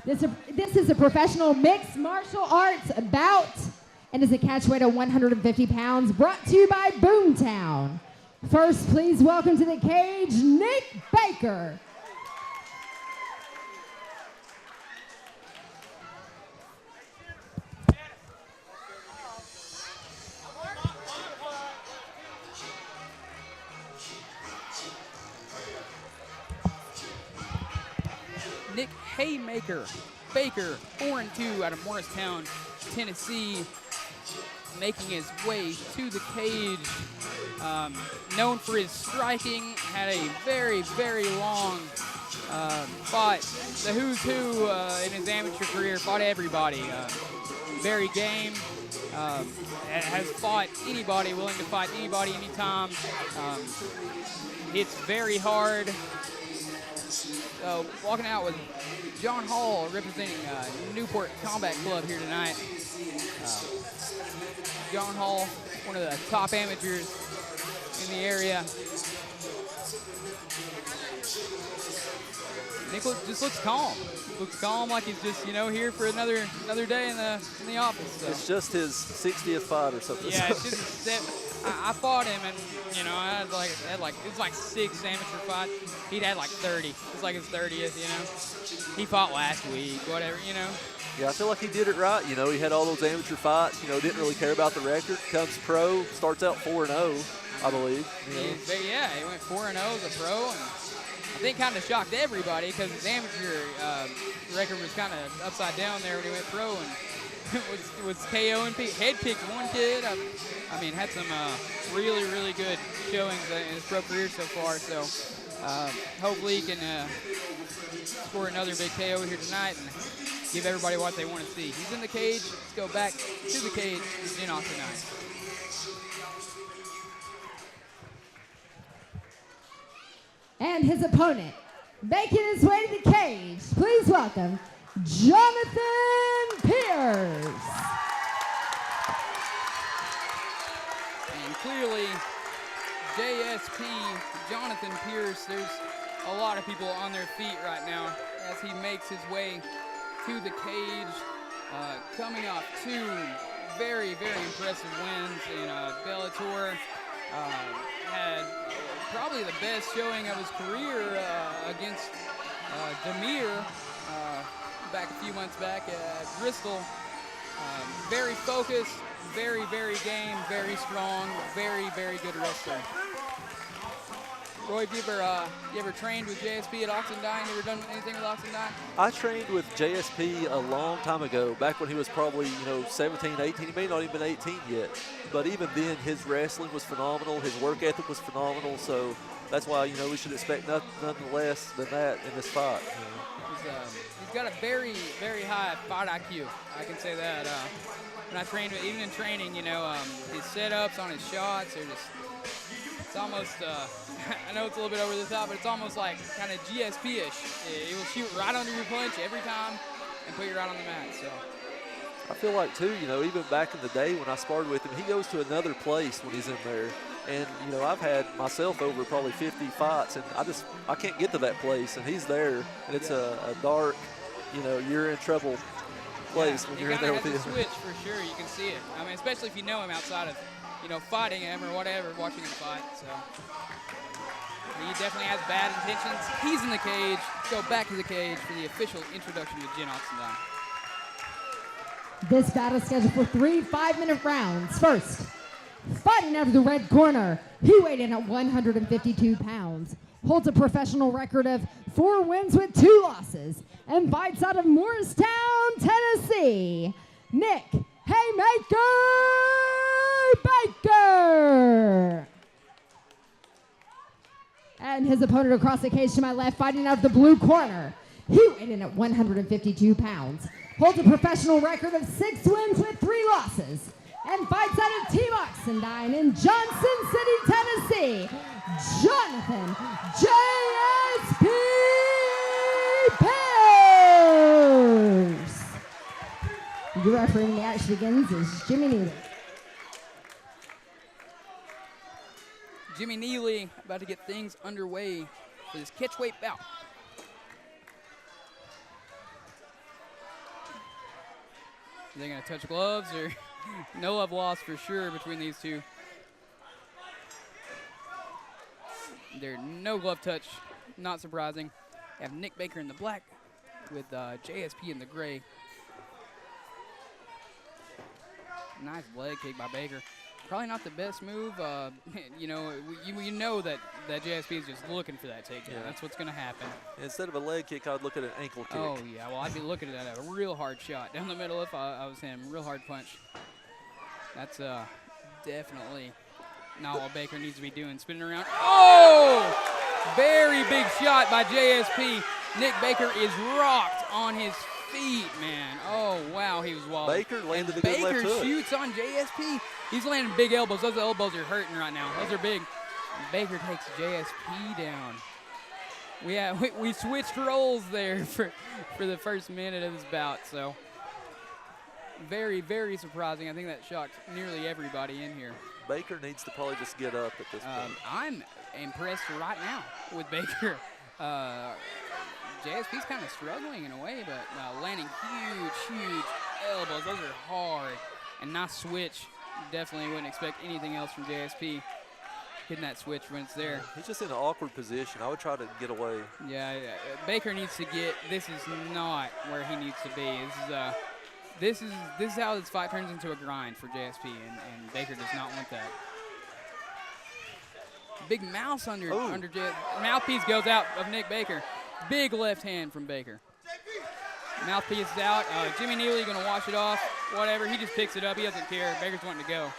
This is a professional mixed martial arts bout and is a catch weight of 150 pounds, brought to you by Boomtown. First, please welcome to the cage, Nick Baker. Nick Haymaker Baker, 4-2 out of Morristown, Tennessee, making his way to the cage. Known for his striking, had a very, very long fought the who's who in his amateur career, fought everybody. Very game, has fought anybody, willing to fight anybody, anytime. Hits very hard. Walking out with John Hall, representing Newport Combat Club here tonight. John Hall, one of the top amateurs in the area. Nick just looks calm. Looks calm, like he's just, here for another day in the office. So. It's just his 60th fight or something. Yeah, it's just I fought him, and I had like it was like 6 amateur fights. He'd had like 30. It was like his 30th. He fought last week, whatever. Yeah, I feel like he did it right. He had all those amateur fights. Didn't really care about the record. Comes pro, starts out 4-0, I believe. Yeah, he went 4-0 as a pro, and I think kind of shocked everybody because his amateur record was kind of upside down there when he went pro, and was KO and head kicked one kid. I mean, had some really, really good showings in his pro career so far. So hopefully he can score another big KO here tonight and give everybody what they want to see. He's in the cage. Let's go back to the cage. He's in off tonight. And his opponent, making his way to the cage, please welcome Jonathan Pearce. And clearly, JSP, Jonathan Pearce, there's a lot of people on their feet right now as he makes his way to the cage, coming off 2 very, very impressive wins in Bellator. Had probably the best showing of his career against Demir back a few months back at Bristol. Very focused, very, very game, very strong, very, very good wrestler. Roy, have you ever trained with JSP at Oxendine? You ever done anything with Oxendine? I trained with JSP a long time ago, back when he was probably, 17, 18. He may not even been 18 yet. But even then, his wrestling was phenomenal. His work ethic was phenomenal. So that's why, we should expect nothing less than that in this fight. He's got a very, very high fight IQ. I can say that. When I trained with, even in training, his setups on his shots are just, it's almost, I know it's a little bit over the top, but it's almost like kind of GSP-ish. He will shoot right under your punch every time and put you right on the mat. So I feel like, too, even back in the day when I sparred with him, he goes to another place when he's in there. And, I've had myself over probably 50 fights, and I can't get to that place, and he's there. And it's a dark, you're in trouble place when you're in there with him. You kind of have to switch for sure. You can see it. I mean, especially if you know him outside of, fighting him or whatever, watching him fight. So he definitely has bad intentions. He's in the cage. Let's go back to the cage for the official introduction to Jen Oxendine. This battle is scheduled for 3 5-minute rounds. First, fighting out of the red corner, he weighed in at 152 pounds, holds a professional record of 4 wins with 2 losses, and fights out of Morristown, Tennessee, Nick Haymaker Baker. And his opponent across the cage to my left, fighting out of the blue corner, he weighed in at 152 pounds, holds a professional record of 6 wins with 3 losses, and fights out of Team Oxendine in Johnson City, Tennessee, Jonathan JSP Pearce. The referee when the action begins is Jimmy Neely. Jimmy Neely about to get things underway for this catchweight bout. they going to touch gloves or no love lost for sure between these two? There's no glove touch, not surprising. You have Nick Baker in the black with JSP in the gray. Nice leg kick by Baker. Probably not the best move. You know that JSP is just looking for that takedown. Yeah. That's what's going to happen. Instead of a leg kick, I'd look at an ankle kick. Oh, yeah. Well, I'd be looking at a real hard shot down the middle if I was him. Real hard punch. That's definitely not what Baker needs to be doing. Spinning around. Oh! Very big shot by JSP. Nick Baker is rocked on his feet, man. Oh, wow, he was wobbly. Baker landed a good left hook. Baker shoots on JSP. He's landing big elbows. Those elbows are hurting right now. Those are big. Baker takes JSP down. We switched roles there for the first minute of this bout, so very, very surprising. I think that shocked nearly everybody in here. Baker needs to probably just get up at this point. I'm impressed right now with Baker. JSP's kind of struggling in a way, but landing huge elbows. Those are hard. And nice switch. Definitely wouldn't expect anything else from JSP. Hitting that switch when it's there. He's just in an awkward position. I would try to get away. Yeah, Baker needs to get. This is not where he needs to be. This is how this fight turns into a grind for JSP, and Baker does not want that. Big mouse under mouthpiece goes out of Nick Baker. Big left hand from Baker. Mouthpiece is out. Jimmy Neely going to wash it off. Whatever. He just picks it up. He doesn't care. Baker's wanting to go.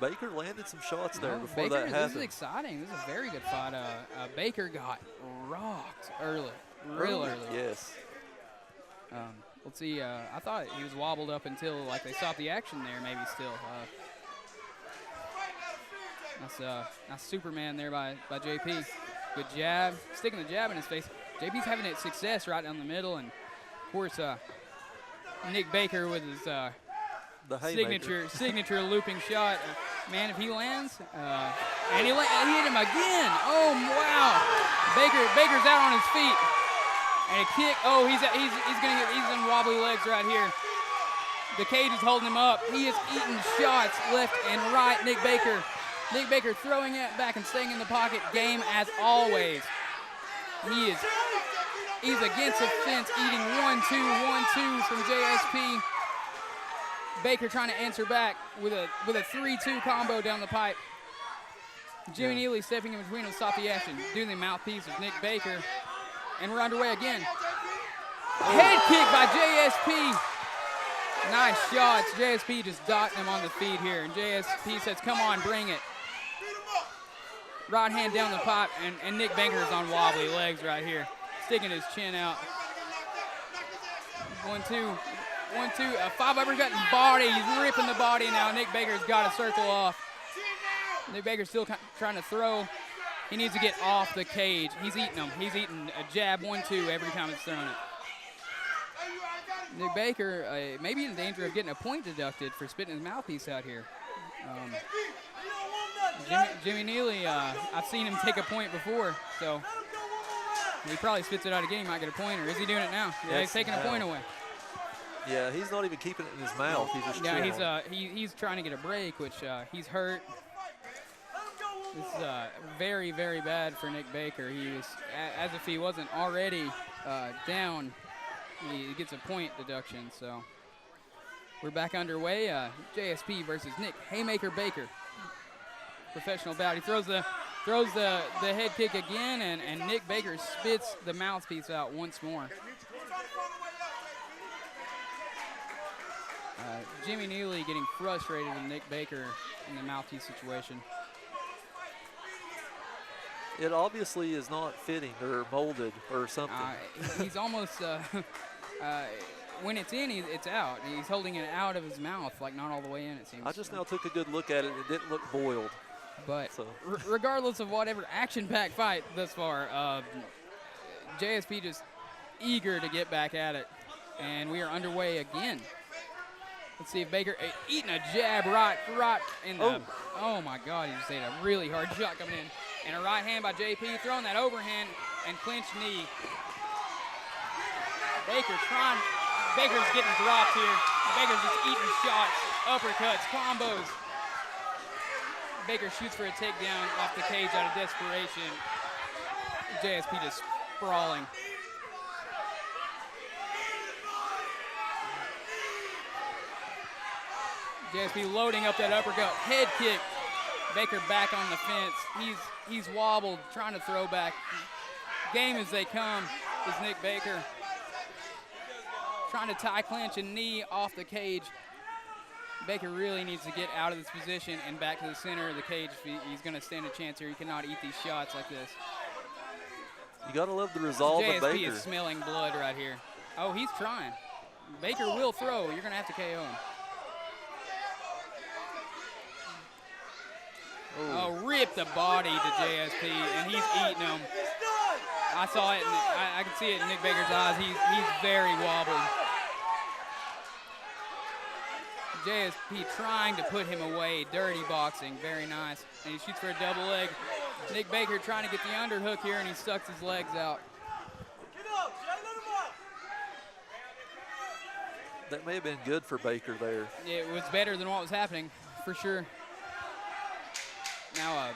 Baker landed some shots there before Baker, that happened. This is exciting. This is a very good fight. Baker got rocked early. Real early. Yes. Let's see. I thought he was wobbled up until like they stopped the action there. Maybe still. That's Superman there by JP. Good jab, sticking the jab in his face. JP's having success right down the middle, and of course Nick Baker with his signature looping shot. Man, if he lands, and he hit him again. Oh wow! Baker's out on his feet, and a kick. Oh, he's in wobbly legs right here. The cage is holding him up. He is eating shots left and right. Nick Baker throwing it back and staying in the pocket. Game as always. He's against the fence, eating 1-2 from JSP. Baker trying to answer back with a 3-2 combo down the pipe. Jimmy Neely stepping in between to stop the action, doing the mouthpiece of Nick Baker. And we're underway again. Head kick by JSP. Nice shots. JSP just dotting him on the feet here. And JSP says, come on, bring it. Right hand down the pipe, and Nick Baker's on wobbly legs right here, sticking his chin out. 1-2, 1-2, a 5 uppercut in body. He's ripping the body now. Nick Baker's got to circle off. Nick Baker's still trying to throw. He needs to get off the cage. He's eating them. He's eating a jab 1-2 every time it's thrown it. Nick Baker may be in danger of getting a point deducted for spitting his mouthpiece out here. Jimmy Neely, I've seen him take a point before, so he probably spits it out again. He might get a point, or is he doing it now? Yeah, he's taking a point away. Yeah, he's not even keeping it in his mouth. He's just he's trying to get a break, which he's hurt. This is very, very bad for Nick Baker. He was, as if he wasn't already down, he gets a point deduction. So we're back underway. JSP versus Nick Haymaker Baker. Professional bout. He throws the head kick again, and Nick Baker spits the mouthpiece out once more. Jimmy Neely getting frustrated with Nick Baker in the mouthpiece situation. It obviously is not fitting or molded or something. He's almost, when it's in, it's out. He's holding it out of his mouth, like not all the way in, it seems. I just now took a good look at it. It didn't look boiled. But regardless of whatever action-packed fight thus far, JSP just eager to get back at it. And we are underway again. Let's see if Baker eating a jab right in the, oh my God, he just ate a really hard shot coming in. And a right hand by JP, throwing that overhand and clinch knee. Baker's getting dropped here. Baker's just eating shots, uppercuts, combos. Baker shoots for a takedown off the cage out of desperation. JSP just sprawling. JSP loading up that uppercut, head kick. Baker back on the fence. He's wobbled, trying to throw back. Game as they come is Nick Baker. Trying to tie clinch a knee off the cage. Baker really needs to get out of this position and back to the center of the cage if he's going to stand a chance here. He cannot eat these shots like this. You got to love the resolve of Baker. JSP is smelling blood right here. Oh, he's trying. Baker will throw. You're going to have to KO him. Oh, rip the body to JSP, and he's eating him. I saw it, and I can see it in Nick Baker's eyes. He's very wobbled. JSP trying to put him away. Dirty boxing, very nice. And he shoots for a double leg. Nick Baker trying to get the underhook here, and he sucks his legs out. That may have been good for Baker there. It was better than what was happening, for sure. Now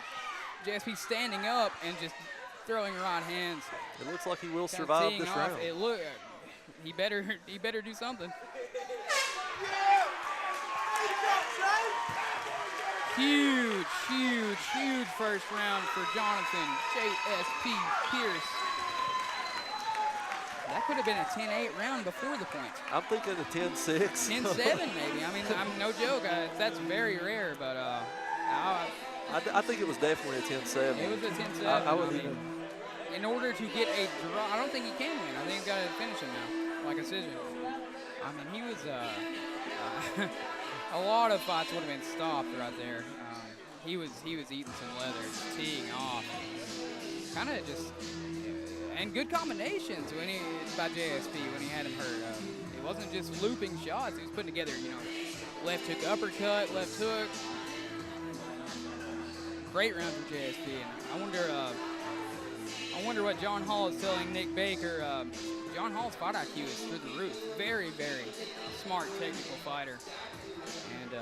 JSP standing up and just throwing right hands. It looks like he will survive this round. He better do something. Huge first round for Jonathan JSP Pearce. That could have been a 10-8 round before the points. I'm thinking a 10-6. 10-7 maybe. I mean, I'm no joke. That's very rare, but I think it was definitely a 10-7. It was a 10-7. I would even. In order to get a draw, I don't think he can win. I think he's got to finish him now, like a decision. I mean, he was a lot of fights would have been stopped right there. He was eating some leather, teeing off, kind of just, and good combinations by JSP when he had him hurt. It wasn't just looping shots; he was putting together, left hook, uppercut, left hook. Great round for JSP, and I wonder what John Hall is telling Nick Baker. John Hall's fight IQ is through the roof. Very, very smart, technical fighter. And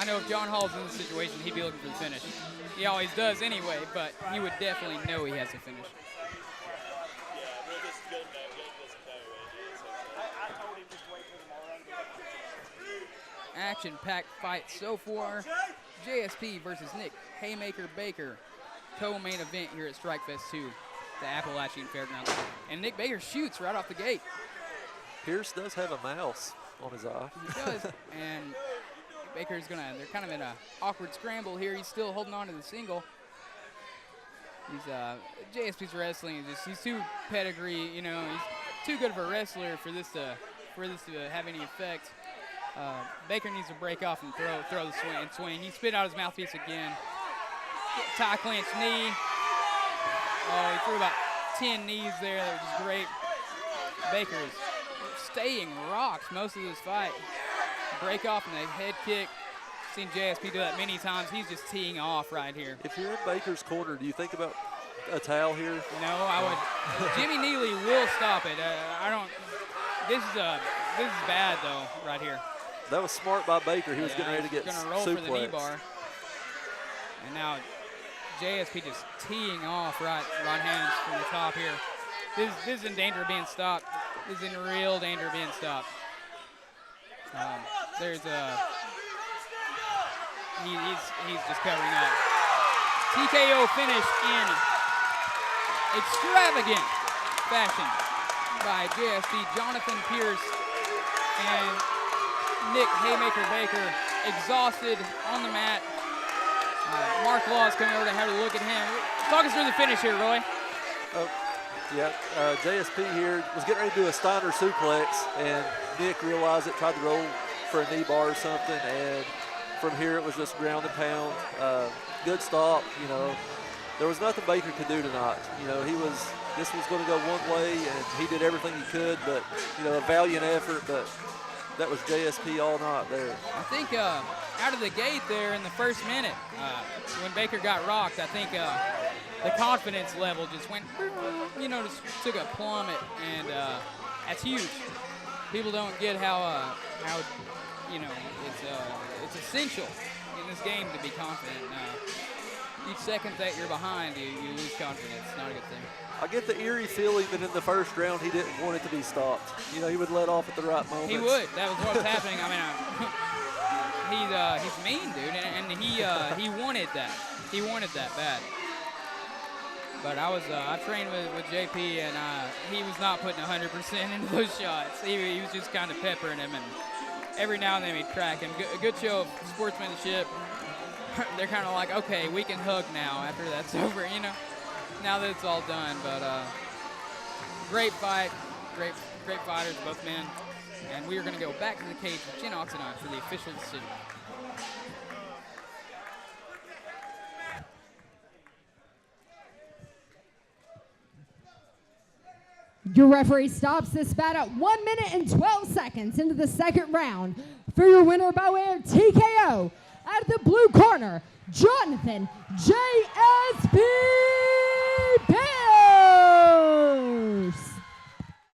I know if John Hall's in this situation, he'd be looking for the finish. He always does anyway, but he would definitely know he has to finish. Action-packed fight so far. JSP versus Nick Haymaker Baker. Co-main event here at Strikefest 2, the Appalachian Fairgrounds. And Nick Baker shoots right off the gate. Pearce does have a mouse on his eye. He does, and Baker's they're kind of in an awkward scramble here. He's still holding on to the single. JSP's wrestling, he's too pedigree, he's too good of a wrestler for this to have any effect. Baker needs to break off and throw the swing. He spit out his mouthpiece again. Tie clinch knee. Oh, he threw about 10 knees there. That was great. Baker's staying rocks most of this fight. Break off and a head kick. Seen JSP do that many times. He's just teeing off right here. If you're in Baker's corner, do you think about a towel here? No, I would. Jimmy Neely will stop it. I don't. This is bad though, right here. That was smart by Baker. He was getting ready to get suplex. Gonna roll suplex. For the knee bar. And now JSP just teeing off right hands from the top here. This is in danger of being stopped. This is in real danger of being stopped. There's he's just covering up. TKO finish in extravagant fashion by JSP Jonathan Pearce and Nick Haymaker Baker, exhausted on the mat. Mark Law's coming over to have a look at him. Talk us through the finish here, Roy. JSP here was getting ready to do a Steiner suplex, and Nick realized it, tried to roll for a knee bar or something, and from here it was just ground and pound. Good stop, There was nothing Baker could do tonight. This was going to go one way, and he did everything he could, but, a valiant effort, but that was JSP all night there. I think out of the gate there in the first minute, when Baker got rocked, I think the confidence level just went, just took a plummet, and That's huge. People don't get how you know, it's essential in this game to be confident. Each second that you're behind, you lose confidence. It's not a good thing. I get the eerie feeling that in the first round he didn't want it to be stopped. You know, he would let off at the right moment. He would. That was what was happening. I mean, he's mean, dude, and he wanted that. He wanted that bad. But I trained with JP, and he was not putting 100% into those shots. He was just kind of peppering him, and every now and then he'd crack him. A good show of sportsmanship. They're kind of like, okay, we can hug now after that's over, you know, now that it's all done. But great fight, great fighters, both men. And we are going to go back to the cage with Jen Oxenine for the official decision. Your referee stops this bout at 1 minute and 12 seconds into the second round. For your winner by way of TKO, out of the blue corner, Jonathan J.S.P. Pearce.